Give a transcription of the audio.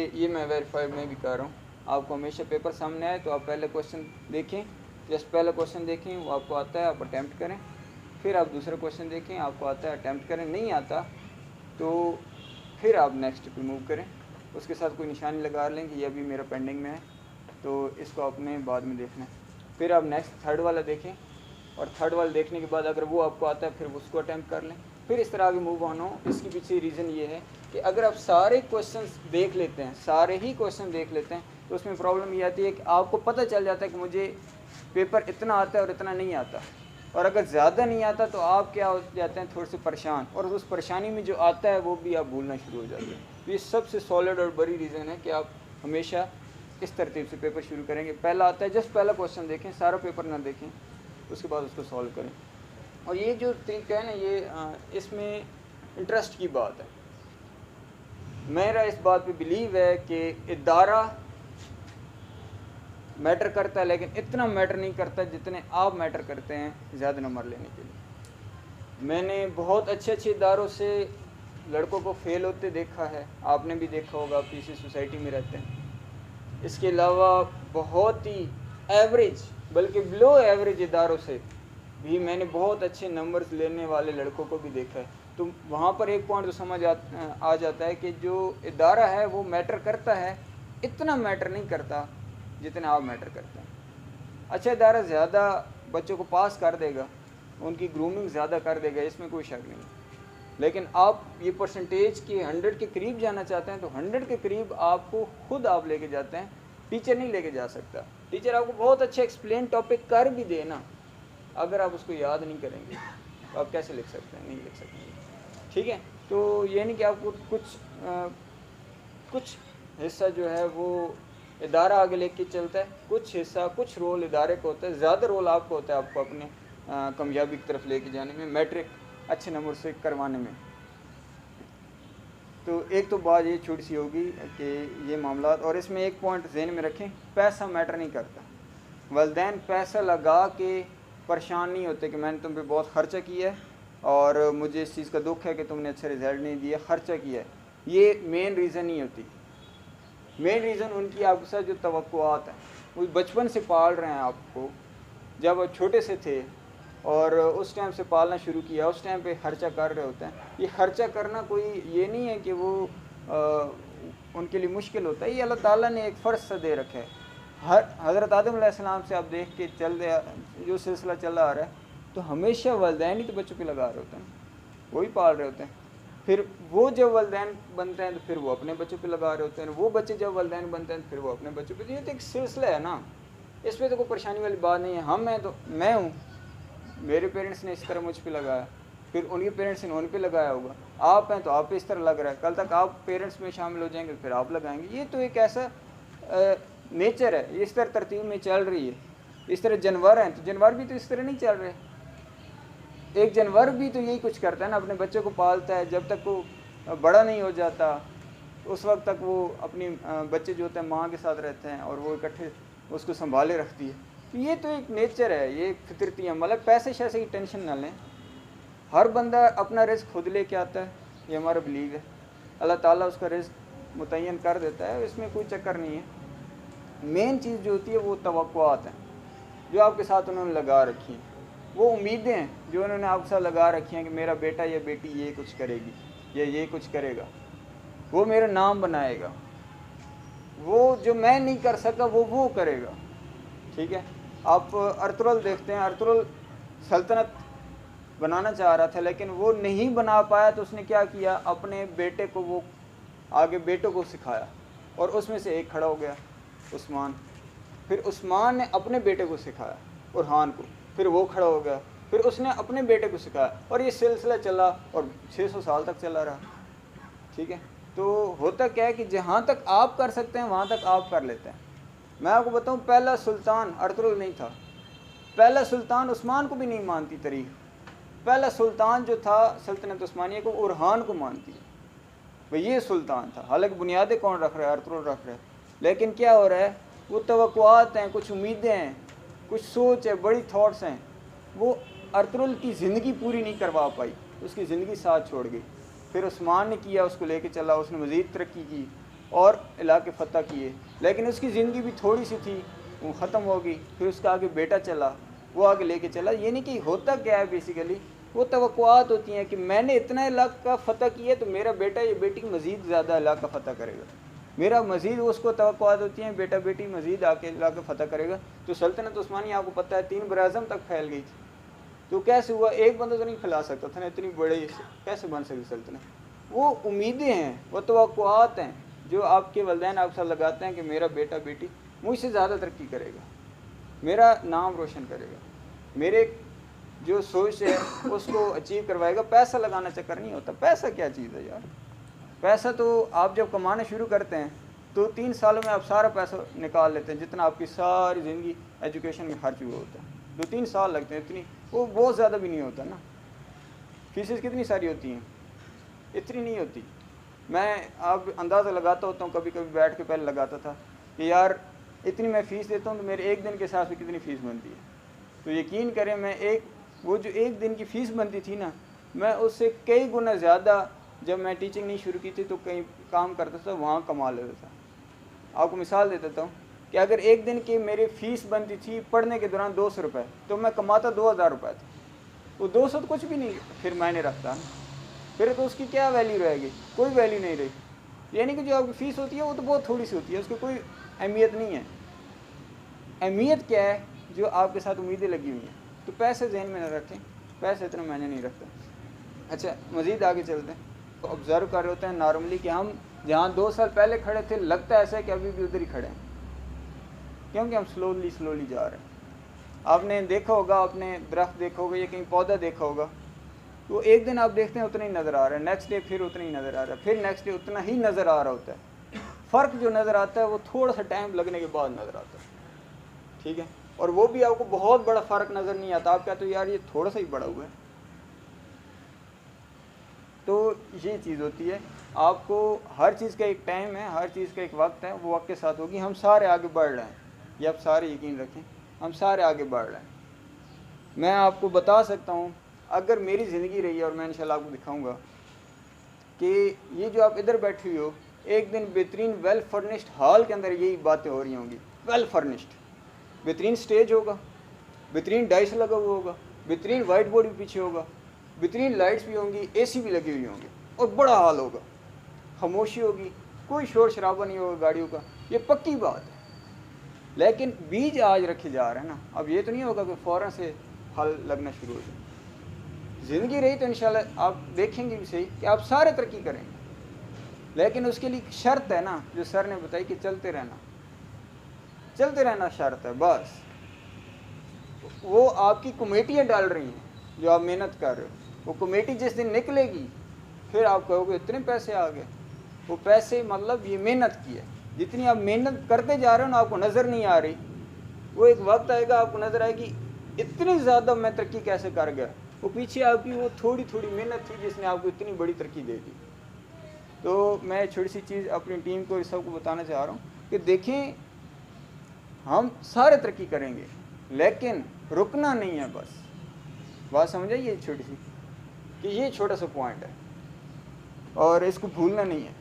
ये मैं वेरीफाइड में भी कर रहा हूँ। आपको हमेशा पेपर सामने आए तो आप पहले क्वेश्चन देखें, जस्ट पहला क्वेश्चन देखें, वो आपको आता है आप अटैम्प्ट करें, फिर आप दूसरा क्वेश्चन देखें, आपको आता है अटैम्प्ट करें, नहीं आता तो फिर आप नेक्स्ट पे मूव करें। उसके साथ कोई निशानी लगा लें कि ये अभी मेरा पेंडिंग में है, तो इसको आपने बाद में देखना है। फिर आप नेक्स्ट थर्ड वाला देखें, और थर्ड वाला देखने के बाद अगर वो आपको आता है फिर उसको अटैम्प्ट कर लें, फिर इस तरह आगे मूव ऑन हो। इसके पीछे रीज़न ये है कि अगर आप सारे क्वेश्चंस देख लेते हैं, सारे ही क्वेश्चन देख लेते हैं, तो उसमें प्रॉब्लम ये आती है कि आपको पता चल जाता है कि मुझे पेपर इतना आता है और इतना नहीं आता। और अगर ज़्यादा नहीं आता तो आप क्या हो जाते हैं, थोड़े से परेशान, और उस परेशानी में जो आता है वो भी आप भूलना शुरू हो जाते हैं। तो ये सबसे सॉलिड और बड़ी रीज़न है कि आप हमेशा इस तरतीब से पेपर शुरू करेंगे। पहला आता है, जस्ट पहला क्वेश्चन देखें, सारा पेपर ना देखें, उसके बाद उसको सॉल्व करें। और ये जो तरीका है ना, ये इसमें इंटरेस्ट की बात है। मेरा इस बात पे बिलीव है कि इदारा मैटर करता है, लेकिन इतना मैटर नहीं करता जितने आप मैटर करते हैं ज़्यादा नंबर लेने के लिए। मैंने बहुत अच्छे अच्छे इदारों से लड़कों को फेल होते देखा है, आपने भी देखा होगा, पीसी सोसाइटी में रहते हैं। इसके अलावा बहुत ही एवरेज बल्कि बिलो एवरेज इदारों से भी मैंने बहुत अच्छे नंबर्स लेने वाले लड़कों को भी देखा है। तो वहाँ पर एक पॉइंट तो समझ आ जाता है कि जो इदारा है वो मैटर करता है, इतना मैटर नहीं करता जितना आप मैटर करते हैं। अच्छा इदारा ज़्यादा बच्चों को पास कर देगा, उनकी ग्रूमिंग ज़्यादा कर देगा, इसमें कोई शक नहीं। लेकिन आप ये परसेंटेज के 100 के करीब जाना चाहते हैं तो 100 के करीब आपको खुद आप लेके जाते हैं, टीचर नहीं लेके जा सकता। टीचर आपको बहुत अच्छा एक्सप्लेन टॉपिक कर भी देना, अगर आप उसको याद नहीं करेंगे तो आप कैसे लिख सकते हैं, नहीं लिख सकते। ठीक है, तो ये नहीं कि आपको कुछ हिस्सा जो है वो इदारा आगे लेके चलता है, कुछ हिस्सा कुछ रोल इदारे को होता है, ज़्यादा रोल आपको होता है आपको अपने कामयाबी की तरफ लेके जाने में, मैट्रिक अच्छे नंबर से करवाने में। तो एक तो बात ये छोटी सी होगी कि ये मामला, और इसमें एक पॉइंट ज़हन में रखें, पैसा मैटर नहीं करता। वालिदैन पैसा लगा के परेशान नहीं होते कि मैंने तुम पे बहुत ख़र्चा किया है और मुझे इस चीज़ का दुख है कि तुमने अच्छे रिज़ल्ट नहीं दिया, ख़र्चा किया है, ये मेन रीज़न नहीं होती। मेन रीज़न उनकी आपके साथ जो तवक्कुआत है, वो बचपन से पाल रहे हैं आपको, जब आप छोटे से थे और उस टाइम से पालना शुरू किया, उस टाइम पे ख़र्चा कर रहे होते हैं। ये ख़र्चा करना कोई ये नहीं है कि वो उनके लिए मुश्किल होता है, ये अल्लाह ताला ने एक फ़र्ज सा दे रखा है। हज़रत आदम अलैहिस्सलाम से आप देख के चल जो सिलसिला चला आ रहा है, तो हमेशा वालिदैन ही तो बच्चों पे लगा रहे होते हैं, वही पाल रहे होते हैं। फिर वो जब वालिदैन बनते हैं तो फिर वो अपने बच्चों पे लगा रहे होते हैं, वो बच्चे जब वालिदैन बनते हैं तो फिर वो अपने बच्चों पे। ये तो एक सिलसिला है ना, इसमें तो कोई परेशानी वाली बात नहीं है। हम हैं तो मैं हूँ, मेरे पेरेंट्स ने इस तरह मुझ पे लगाया, फिर उनके पेरेंट्स ने उन पे लगाया होगा, आप हैं तो आप पे इस तरह लग रहा है, कल तक आप पेरेंट्स में शामिल हो जाएंगे तो फिर आप लगाएंगे। ये तो एक ऐसा नेचर है, इस तरह तरतीब में चल रही है। इस तरह जानवर हैं तो जानवर भी तो इस तरह नहीं चल रहे। एक जानवर भी तो यही कुछ करता है ना, अपने बच्चे को पालता है, जब तक वो बड़ा नहीं हो जाता उस वक्त तक वो अपनी बच्चे जो होते हैं माँ के साथ रहते हैं और वो इकट्ठे उसको संभाले रखती है। तो ये तो एक नेचर है, ये फितरती अमल है। पैसे शैसे की टेंशन ना लें, हर बंदा अपना रिस्क खुद लेके आता है, ये हमारा बिलीव है। अल्लाह ताला उसका रिस्क मुतय्यन कर देता है, इसमें कोई चक्कर नहीं है। मेन चीज़ जो होती है वो तवक्कुआत हैं जो आपके साथ उन्होंने लगा रखी हैं, वो उम्मीदें हैं जो उन्होंने आपके साथ लगा रखी हैं कि मेरा बेटा या बेटी ये कुछ करेगी या ये कुछ करेगा, वो मेरा नाम बनाएगा, वो जो मैं नहीं कर सका वो करेगा। ठीक है, आप अर्तुगरुल देखते हैं, अर्तुगरुल सल्तनत बनाना चाह रहा था लेकिन वो नहीं बना पाया, तो उसने क्या किया, अपने बेटे को वो आगे बेटों को सिखाया और उसमें से एक खड़ा हो गया उस्मान। फिर उस्मान ने अपने बेटे को सिखाया बुरहान को, फिर वो खड़ा हो गया, फिर उसने अपने बेटे को सिखाया, और ये सिलसिला चला और 600 साल तक चला रहा। ठीक है, तो होता क्या है कि जहाँ तक आप कर सकते हैं वहाँ तक आप कर लेते हैं। मैं आपको बताऊँ, पहला सुल्तान अर्तुगरुल नहीं था, पहला सुल्तान उस्मान को भी नहीं मानती तारीख। पहला सुल्तान जो था सल्तनत उस्मानिया को, बुरहान को मानती है, भाई ये सुल्तान था। हालांकि बुनियादें कौन रख रहा है, अर्तुगरुल रख रहा है, लेकिन क्या हो रहा है, वो तवक्कुआत हैं, कुछ उम्मीदें हैं, कुछ सोच है, बड़ी थॉट्स हैं, वो अर्तुगरुल की ज़िंदगी पूरी नहीं करवा पाई, उसकी ज़िंदगी साथ छोड़ गई। फिर उस्मान ने किया, उसको लेके चला, उसने मज़ीद तरक्की की, और इलाके फ़तह किए, लेकिन उसकी ज़िंदगी भी थोड़ी सी थी, वो ख़त्म हो गई। फिर उसका आगे बेटा चला, वो आगे लेके चला। ये नहीं कि होता क्या है बेसिकली, वो तवक्कुआत होती हैं कि मैंने इतना इलाका फ़तह किया तो मेरा बेटा या बेटी मज़ीद ज़्यादा इलाका फ़तह करेगा, मेरा मज़ीद उसको तवक्कुआत होती हैं बेटा बेटी मज़ीद आके इलाका फ़तह करेगा। तो सल्तनत उस्मानिया आपको पता है 3 बराज़म तक फैल गई थी। तो कैसे हुआ, एक बंदा तो नहीं फैला सकता था ना, इतनी बड़ी कैसे बन सकती सल्तनत। वो उम्मीदें हैं, वो तवक्कुआत हैं जो आपके वालिदैन आपके साथ लगाते हैं कि मेरा बेटा बेटी मुझसे ज़्यादा तरक्की करेगा, मेरा नाम रोशन करेगा, मेरे जो सोच है उसको अचीव करवाएगा। पैसा लगाना चक्कर नहीं होता। पैसा क्या चीज़ है यार, पैसा तो आप जब कमाना शुरू करते हैं तो 3 सालों में आप सारा पैसा निकाल लेते हैं, जितना आपकी सारी ज़िंदगी एजुकेशन में खर्च हुआ होता है। 2-3 साल लगते हैं, इतनी वो बहुत ज़्यादा भी नहीं होता ना। फीसेस कितनी सारी होती हैं, इतनी नहीं होती। मैं अब अंदाज़ा लगाता होता हूँ, कभी कभी बैठ के पहले लगाता था कि यार इतनी मैं फ़ीस देता हूँ तो मेरे एक दिन के हिसाब से कितनी फ़ीस बनती है। तो यकीन करें मैं वो जो एक दिन की फ़ीस बनती थी ना, मैं उससे कई गुना ज़्यादा जब मैं टीचिंग नहीं शुरू की थी तो कहीं काम करता था वहाँ कमा लेता था। आपको मिसाल दे देता हूँ कि अगर एक दिन की मेरी फ़ीस बनती थी पढ़ने के दौरान 200 रुपये, तो मैं कमाता 2000 रुपये था। वो 200 तो कुछ भी नहीं फिर मायने रखता ना, फिर तो उसकी क्या वैल्यू रहेगी, कोई वैल्यू नहीं रही। यानी कि जो आपकी फ़ीस होती है वो तो बहुत थोड़ी सी होती है, उसकी कोई अहमियत नहीं है। अहमियत क्या है, जो आपके साथ उम्मीदें लगी हुई हैं। तो पैसे जहन में न रखें, पैसे इतना मायने नहीं रखता। अच्छा, मज़ीद आगे चलते हैं। तो ऑब्ज़र्व कर रहे होते हैं नॉर्मली कि हम जहाँ 2 साल पहले खड़े थे लगता है ऐसा है कि अभी भी उधर ही खड़े हैं, क्योंकि हम स्लोली जा रहे हैं। आपने देखा होगा, आपने दरख्त देखा होगा या कहीं पौधा देखा होगा, तो एक दिन आप देखते हैं उतना ही नज़र आ रहा है, नेक्स्ट डे फिर उतना ही नज़र आ रहा है, फिर नेक्स्ट डे उतना ही नज़र आ रहा होता है। फ़र्क जो नज़र आता है वो थोड़ा सा टाइम लगने के बाद नज़र आता है, ठीक है। और वो भी आपको बहुत बड़ा फ़र्क नज़र नहीं आता, आप कहते हो यार ये थोड़ा सा ही बड़ा हुआ है। तो ये चीज़ होती है, आपको हर चीज़ का एक टाइम है, हर चीज़ का एक वक्त है, वो वक्त के साथ होगी। हम सारे आगे बढ़ रहे हैं, ये आप सारे यकीन रखें, हम सारे आगे बढ़ रहे हैं। मैं आपको बता सकता हूँ, अगर मेरी ज़िंदगी रही है, और मैं इंशाल्लाह आपको दिखाऊंगा कि ये जो आप इधर बैठे हुए हो, एक दिन बेहतरीन वेल फर्निश्ड हॉल के अंदर यही बातें हो रही होंगी। वेल फर्निश्ड, बेहतरीन स्टेज होगा, बेहतरीन डाइस लगा हुआ होगा, बेहतरीन वाइट बोर्ड भी पीछे होगा, बेहतरीन लाइट्स भी होंगी, एसी भी लगी हुई होंगी, और बड़ा हॉल होगा, खामोशी होगी, कोई शोर शराबा नहीं होगा गाड़ियों का। ये पक्की बात है। लेकिन बीज आज रखे जा रहे हैं ना, अब ये तो नहीं होगा कि फ़ौरन से फल लगना शुरू हो जाए। ज़िंदगी रही तो इंशाल्लाह आप देखेंगे भी सही कि आप सारे तरक्की करेंगे, लेकिन उसके लिए शर्त है ना, जो सर ने बताई कि चलते रहना शर्त है। बस वो आपकी कमेटियाँ डाल रही हैं जो आप मेहनत कर रहे हो, वो कमेटी जिस दिन निकलेगी फिर आप कहोगे इतने पैसे आ गए। वो पैसे मतलब ये मेहनत की है, जितनी आप मेहनत करते जा रहे हो ना आपको नज़र नहीं आ रही, वो एक वक्त आएगा आपको नज़र आएगी इतनी ज़्यादा मैं तरक्की कैसे कर गया। वो पीछे आपकी वो थोड़ी थोड़ी मेहनत थी जिसने आपको इतनी बड़ी तरक्की दे दी। तो मैं छोटी सी चीज़ अपनी टीम को इस सबको बताना चाह रहा हूँ कि देखें, हम सारे तरक्की करेंगे लेकिन रुकना नहीं है। बस बात समझ आइए छोटी सी, कि ये छोटा सा पॉइंट है और इसको भूलना नहीं है।